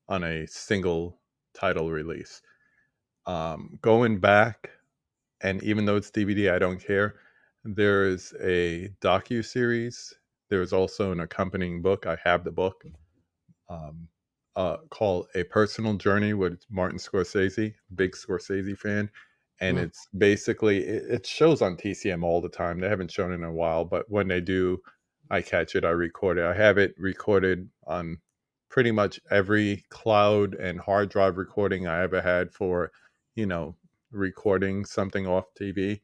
on a single title release. Going back, and even though it's DVD, I don't care. There is a docu-series. There's also an accompanying book. I have the book. Um, called A Personal Journey with Martin Scorsese, big Scorsese fan. And Hmm. it's basically, it shows on TCM all the time. They haven't shown it in a while, but when they do, I catch it, I record it. I have it recorded on pretty much every cloud and hard drive recording I ever had for, recording something off TV.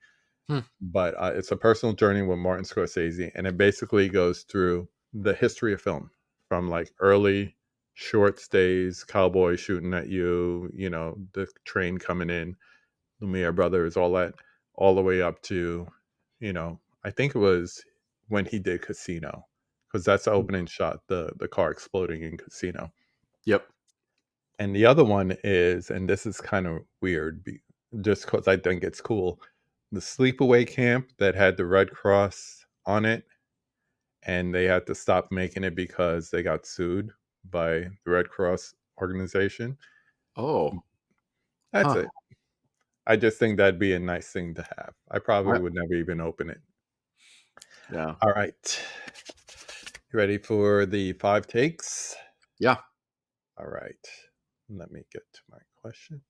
Hmm. But it's A Personal Journey with Martin Scorsese, and it basically goes through the history of film from like early short stays, cowboy shooting at you, the train coming in, Lumiere Brothers, all that, all the way up to, I think it was when he did Casino, because that's the opening shot, the car exploding in Casino. Yep. And the other one is, and this is kind of weird, just because I think it's cool, the sleepaway camp that had the Red Cross on it, and they had to stop making it because they got sued by the Red Cross organization. Oh, That's huh. it. I just think that'd be a nice thing to have. I probably I- would never even open it. yeah. All right. You ready for the 5 takes? Yeah. All right. Let me get to my questions.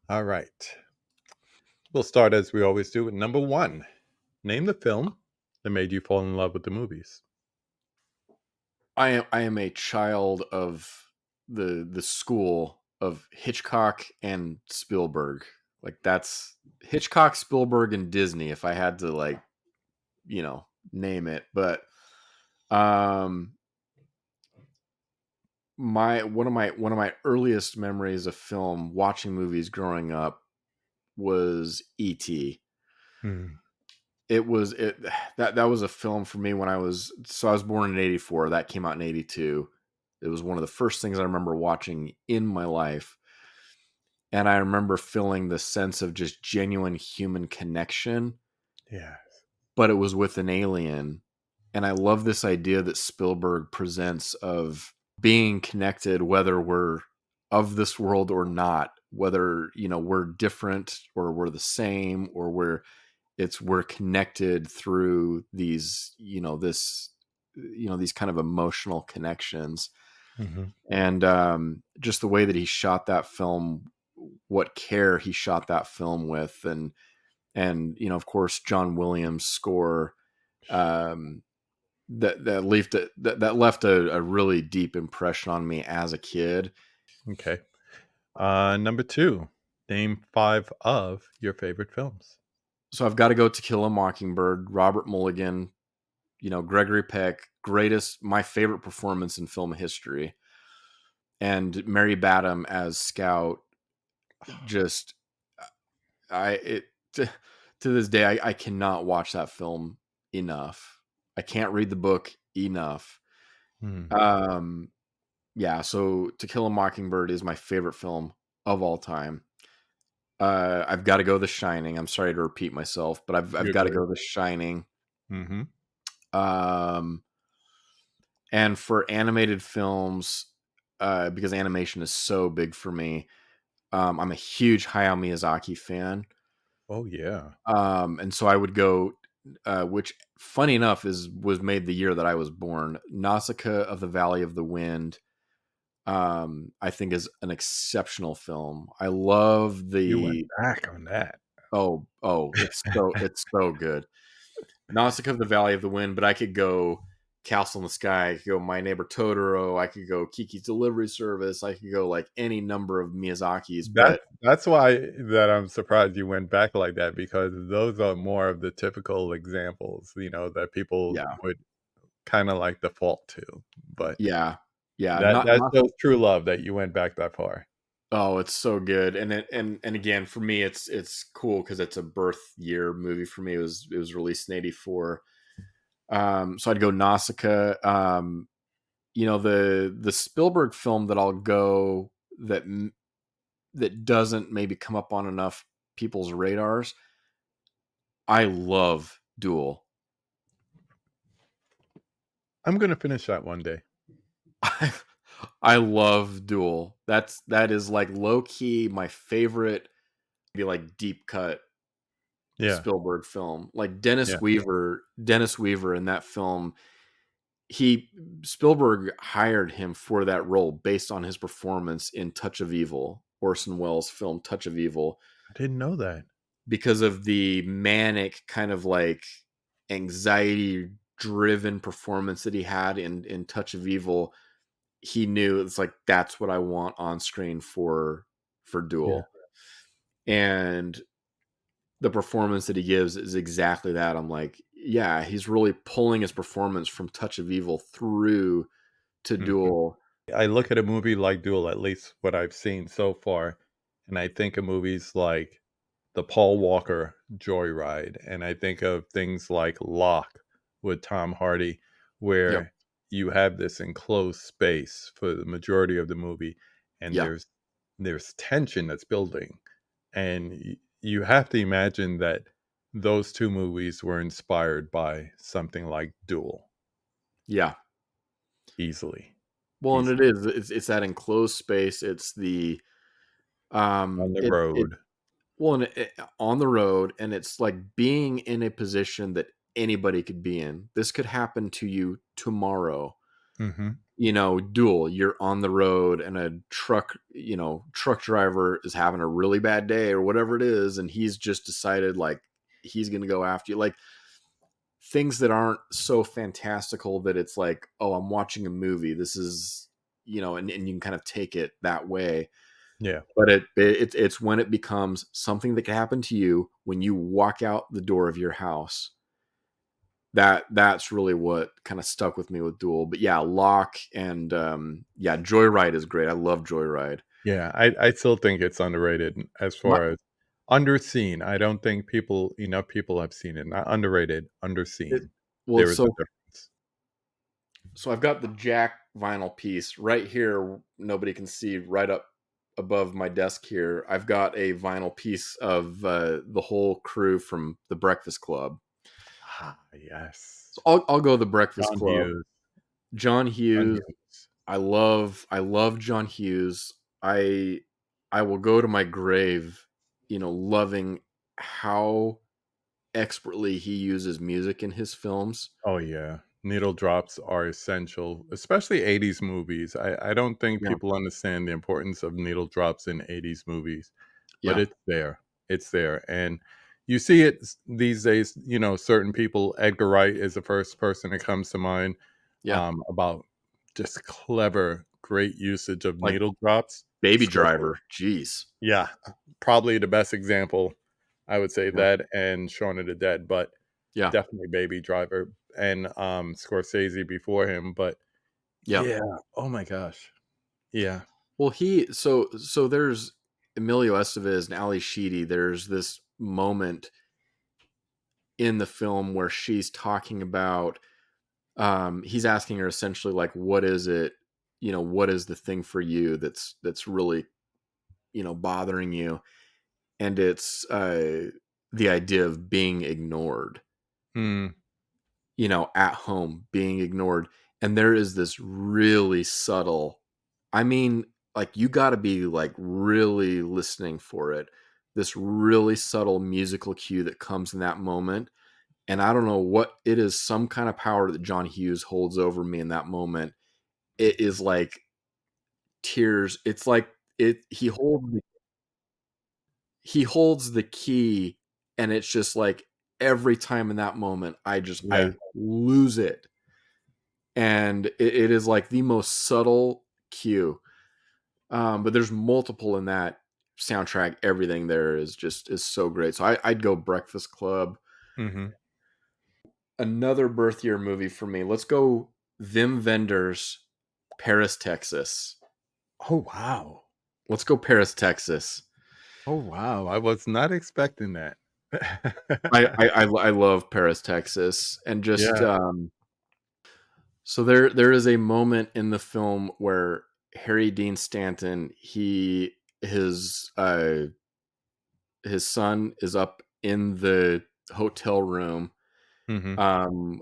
All right. We'll start as we always do with number 1. Name the film that made you fall in love with the movies. I am a child of the school of Hitchcock and Spielberg. Like that's Hitchcock, Spielberg, and Disney. If I had to name it, but um, one of my earliest memories of film watching movies growing up was E.T. Hmm. It was it that was a film for me when I was born in 84. That came out in 82. It was one of the first things I remember watching in my life. And I remember feeling the sense of just genuine human connection, Yeah. but it was with an alien. And I love this idea that Spielberg presents of being connected, whether we're of this world or not, whether, we're different or we're the same, or we're connected through these, these kind of emotional connections. Mm-hmm. And just the way that he shot that film, what care he shot that film with, and of course John Williams' score, that left a really deep impression on me as a kid. Okay. Number 2. Name 5 of your favorite films. So I've got to go To Kill a Mockingbird, Robert Mulligan, Gregory Peck, my favorite performance in film history, and Mary Badham as Scout. Just to this day, I cannot watch that film enough. I can't read the book enough. Hmm. Yeah, so To Kill a Mockingbird is my favorite film of all time. I've got to go The Shining. I'm sorry to repeat myself, but I've You're got to good. go The Shining. Mm-hmm. Um, and for animated films, because animation is so big for me, I'm a huge Hayao Miyazaki fan. Oh, yeah. And so I would go, which funny enough was made the year that I was born. Nausicaa of the Valley of the Wind, I think is an exceptional film. I love You went the back on that. it's so good. Nausicaa of the Valley of the Wind, but I could go Castle in the Sky, I could go My Neighbor Totoro, I could go Kiki's Delivery Service, I could go like any number of Miyazaki's, but That's why that I'm surprised you went back like that, because those are more of the typical examples, that people yeah, would kind of like default to. But yeah, yeah, that shows true love that you went back that far. oh, it's so good, and again for me, it's cool because it's a birth year movie for me. It was released in 84. So I'd go Nausicaa. The Spielberg film that I'll go that doesn't maybe come up on enough people's radars. I love Duel. I'm gonna finish that one day. I love Duel. That is like low key my favorite, be like deep cut Yeah, Spielberg film. Like yeah. Dennis Weaver in that film, Spielberg hired him for that role based on his performance in Touch of Evil, Orson Welles' film Touch of Evil, I didn't know that. because of the manic kind of like anxiety driven performance that he had in Touch of Evil. He knew it's like that's what I want on screen for Yeah. Duel. And the performance that he gives is exactly that. I'm like, yeah, he's really pulling his performance from Touch of Evil through to Mhm. Duel. I look at a movie like Duel, at least what I've seen so far, and I think of movies like the Paul Walker Joyride, and I think of things like Locke with Tom Hardy, Yep. where you have this enclosed space for the majority of the movie, and Yeah. there's tension that's building, and you have to imagine that those two movies were inspired by something like Duel, Yeah. easily, Well, and easily it is. It's that enclosed space. It's the on the it road. well, and on the road, and it's like being in a position that anybody could be in. This could happen to you tomorrow. Hmm. Duel, you're on the road and a truck driver is having a really bad day or whatever it is, and he's just decided like he's going to go after you. Like things that aren't so fantastical that it's like, oh, I'm watching a movie. This is, and you can kind of take it that way. Yeah. But it's when it becomes something that can happen to you when you walk out the door of your house. That's really what kind of stuck with me with Duel. But yeah, Locke and Joyride is great. I love Joyride. Yeah, I still think it's underrated as My, far as underseen. I don't think enough people have seen it. Not underrated, it, underseen. well, There is a so difference. so I've got the Jack vinyl piece right here. Nobody can see right up above my desk here. I've got a vinyl piece of the whole crew from the Breakfast Club. Ah, yes. So I'll go the Breakfast John Club. Hughes. John John Hughes. Hughes. I love John Hughes. I I will go to my grave, loving how expertly he uses music in his films. Oh yeah. Needle drops are essential, especially 80s movies. I don't think Yeah. people understand the importance of needle drops in 80s movies, but Yeah. it's there. It's there. And you see it these days, certain people, Edgar Wright is the first person that comes to mind, Yeah. about just clever, great usage of Like needle drops. Baby Scorsese. Driver. Jeez. Yeah, probably the best example. I would say Yeah. that and Shaun of the Dead, but Yeah. definitely Baby Driver and Scorsese before him. But Yeah. yeah, oh my gosh, yeah. Well, so there's Emilio Estevez and Ali Sheedy. There's this moment in the film where she's talking about he's asking her essentially like what is it, what is the thing for you that's really, bothering you, and it's the idea of being ignored, Mm, at home being ignored. And there is this really subtle, I mean, like you got to be like really listening for it, this really subtle musical cue that comes in that moment. And I don't know what it is, some kind of power that John Hughes holds over me in that moment. It is like tears. It's like he holds the key, and it's just like every time in that moment yeah. I lose it. And it is like the most subtle cue. But there's multiple in that soundtrack. Everything there is so great. So I'd go Breakfast Club. Hmm. Another birth year movie for me. Let's go Them Vendors, Paris, Texas. Oh wow. Let's go Paris, Texas. Oh wow. I was not expecting that. I love Paris, Texas, and just Yeah. so there is a moment in the film where Harry Dean Stanton, his son is up in the hotel room, Hmm. um,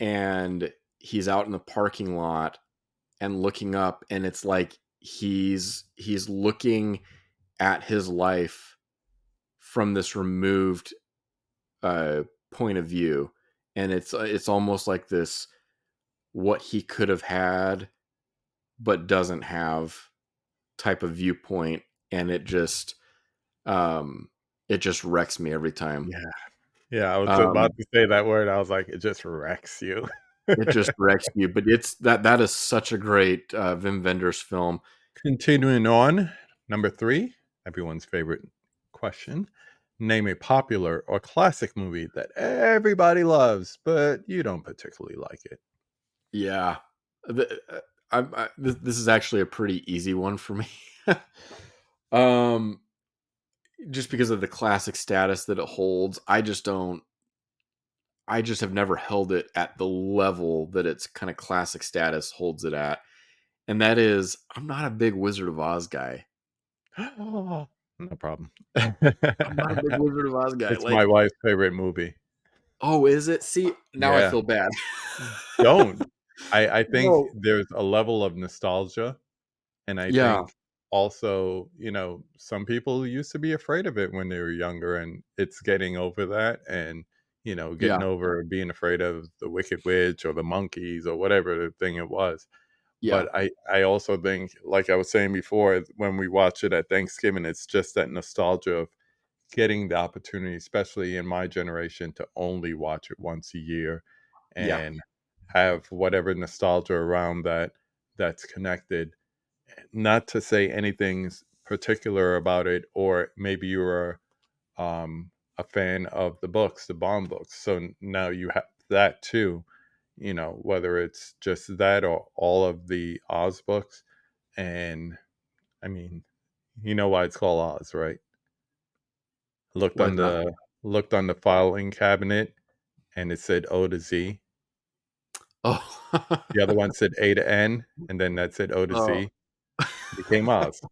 and he's out in the parking lot and looking up, and it's like he's looking at his life from this removed uh, point of view, and it's almost like this what he could have had but doesn't have type of viewpoint, and um it just wrecks me every time. Yeah. Yeah. I was about um to say that word. I was like, it just wrecks you. it just wrecks you, but it's that is such a great Wim Wenders film. Continuing on, number three, everyone's favorite question. Name a popular or classic movie that everybody loves, but you don't particularly like it. Yeah. this is actually a pretty easy one for me. um, just because of the classic status that it holds, I just don't. I just have never held it at the level that its kind of classic status holds it at, and that is, I'm not a big Wizard of Oz guy. No problem. I'm not a big Wizard of Oz guy. It's my Like, wife's favorite movie. oh, is it? See, now I Yeah. feel bad. Don't. I think No. there's a level of nostalgia, and I Yeah, think also, some people used to be afraid of it when they were younger, and it's getting over that, and, getting yeah, over being afraid of the Wicked Witch or the monkeys or whatever the thing it was. yeah, But I also think, like I was saying before, when we watch it at Thanksgiving, it's just that nostalgia of getting the opportunity, especially in my generation, to only watch it once a year yeah, and have whatever nostalgia around that's connected. Not to say anything's particular about it, or maybe you were a fan of the books, the Bond books. So now you have that too, whether it's just that or all of the Oz books. And I mean, you know why it's called Oz, right? Looked why on not? the looked on the filing cabinet and it said O to Z. Oh, The other one said A to N, and then that said O to oh, Z. Became Oz.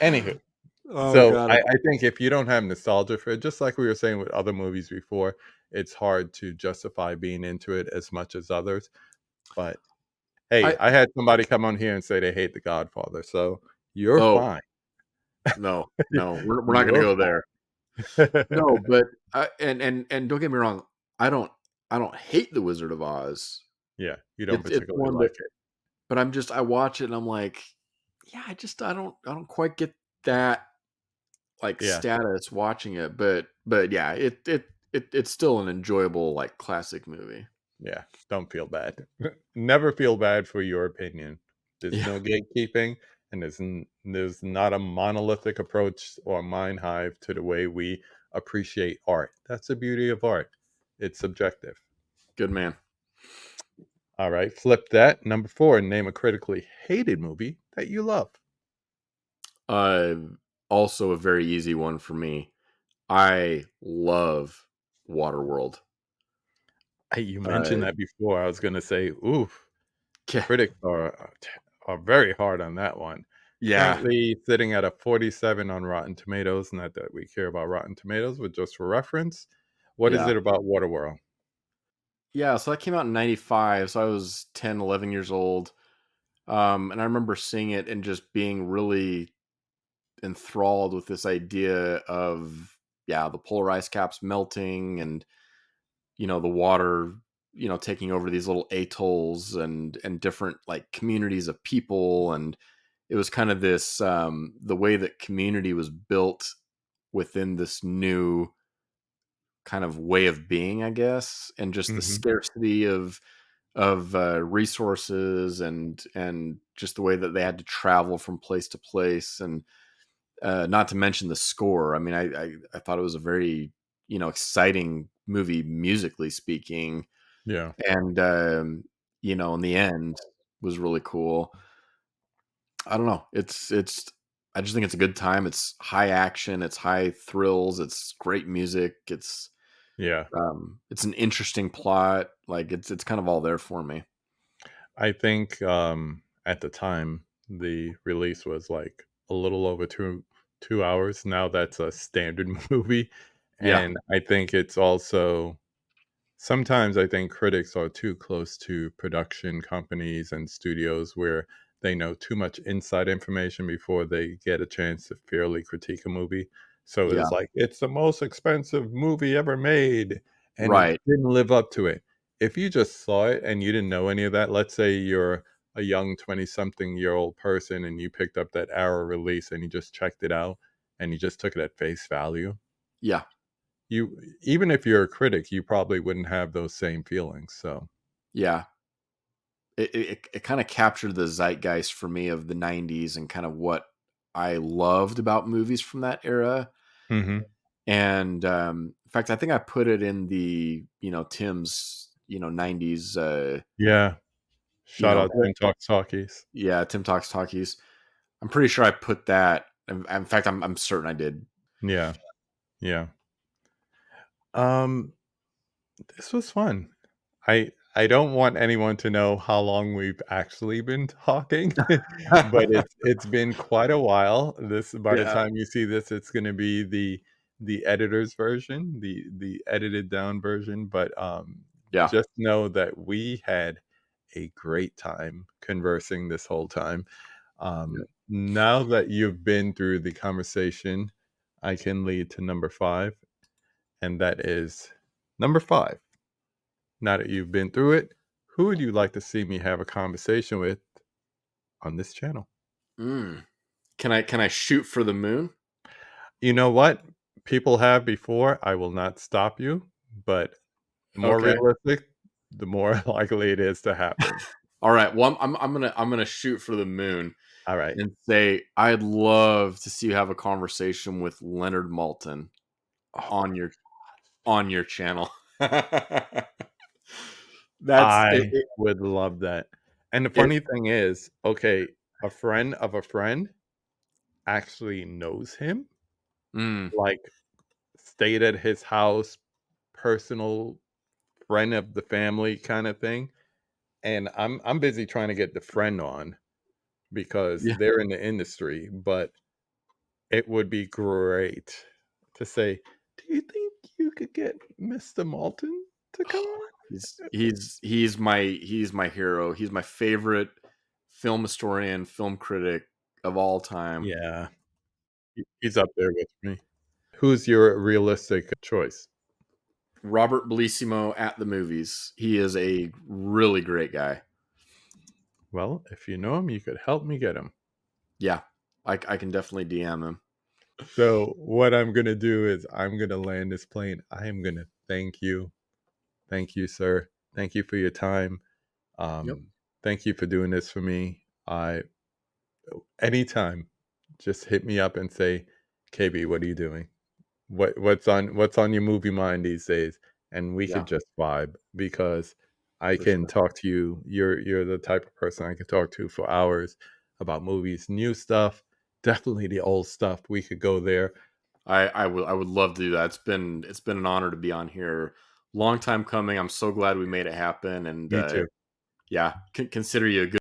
Anywho, oh, so got I, it. I think if you don't have nostalgia for it, just like we were saying with other movies before, it's hard to justify being into it as much as others. But hey, I I had somebody come on here and say they hate The Godfather, so you're oh fine. no, no, we're not gonna You're go there. fine. No, but and don't get me wrong, I don't I don't hate the Wizard of Oz. Yeah, you don't It's particularly one that, like it. but I watch it and I'm like, yeah, I don't quite get that like Yeah, status watching it, but yeah, it's still an enjoyable like classic movie. yeah. Don't feel bad. Never feel bad for your opinion. There's Yeah, no gatekeeping, and there's not a monolithic approach or mind hive to the way we appreciate art. That's the beauty of art. It's subjective. good man. All right, flip that. Number 4, name a critically hated movie that you love. Uh, Also a very easy one for me. I love Waterworld. Hey, you mentioned Uh, that before. I was going to say, oof, yeah, critics are very hard on that one. yeah, Currently sitting at a 47 on Rotten Tomatoes. Not that we care about Rotten Tomatoes, but just for reference, what is yeah. it about Waterworld? Yeah, so that came out in 95, so I was 10, 11 years old. And I remember seeing it and just being really enthralled with this idea of, yeah, the polar ice caps melting and, the water, taking over these little atolls and different like communities of people. And it was kind of this, the way that community was built within this new kind of way of being, I guess, and just the Hmm. scarcity of resources and just the way that they had to travel from place to place, and not to mention the score. I mean, I thought it was a very exciting movie musically speaking, Yeah, and in the end was really cool. I don't know. It's I just think it's a good time. It's high action. It's high thrills. It's great music. yeah. It's an interesting plot. Like it's kind of all there for me. I think at the time the release was like a little over 2 hours. Now that's a standard movie, Yeah, and I think it's also sometimes I think critics are too close to production companies and studios where they know too much inside information before they get a chance to fairly critique a movie. So yeah, it's like, it's the most expensive movie ever made, and it right. didn't live up to it. If you just saw it and you didn't know any of that, let's say you're a young 20 something year old person and you picked up that Arrow release and you just checked it out and you just took it at face value, Yeah, you even if you're a critic, you probably wouldn't have those same feelings. So, yeah. It kind of captured the zeitgeist for me of the '90s and kind of what I loved about movies from that era. mhm. And in fact, I think I put it in the Tim's '90s Yeah, Shout out Tim Talks Talkies. Yeah, Tim Talks Talkies. I'm pretty sure I put that. In fact, I'm certain I did. Yeah. Yeah. This was fun. I don't want anyone to know how long we've actually been talking, but it's been quite a while. This by the time you see this, it's going to be the editor's version, the edited down version. But just know that we had a great time conversing this whole time. Now that you've been through the conversation, I can lead to number 5, and that is number 5. Now that you've been through it, who would you like to see me have a conversation with on this channel? Can I shoot for the moon? You know what? People have before. I will not stop you, but the more realistic, the more likely it is to happen. All right. Well, I'm gonna shoot for the moon. All right. And say I'd love to see you have a conversation with Leonard Maltin on your channel. I would love that. And the funny thing is, okay, a friend of a friend actually knows him. Like, stayed at his house, personal friend of the family kind of thing. And I'm busy trying to get the friend on because they're in the industry, but it would be great to say, do you think you could get Mr. Maltin to come on? He's my hero. He's my favorite film historian, film critic of all time. Yeah. He's up there with me. Who's your realistic choice? Robert Bellissimo at the movies. He is a really great guy. Well, if you know him, you could help me get him. Yeah, I can definitely DM him. So what I'm going to do is I'm going to land this plane. I am going to thank you. Thank you, sir. Thank you for your time. Thank you for doing this for me. Anytime, just hit me up and say, KB, what are you doing? What's on your movie mind these days? And we could just vibe, because I can talk to you. You're the type of person I can talk to for hours about movies, new stuff, definitely the old stuff. We could go there. I would love to do that. It's been an honor to be on here. Long time coming. I'm so glad we made it happen. And me too. consider you a good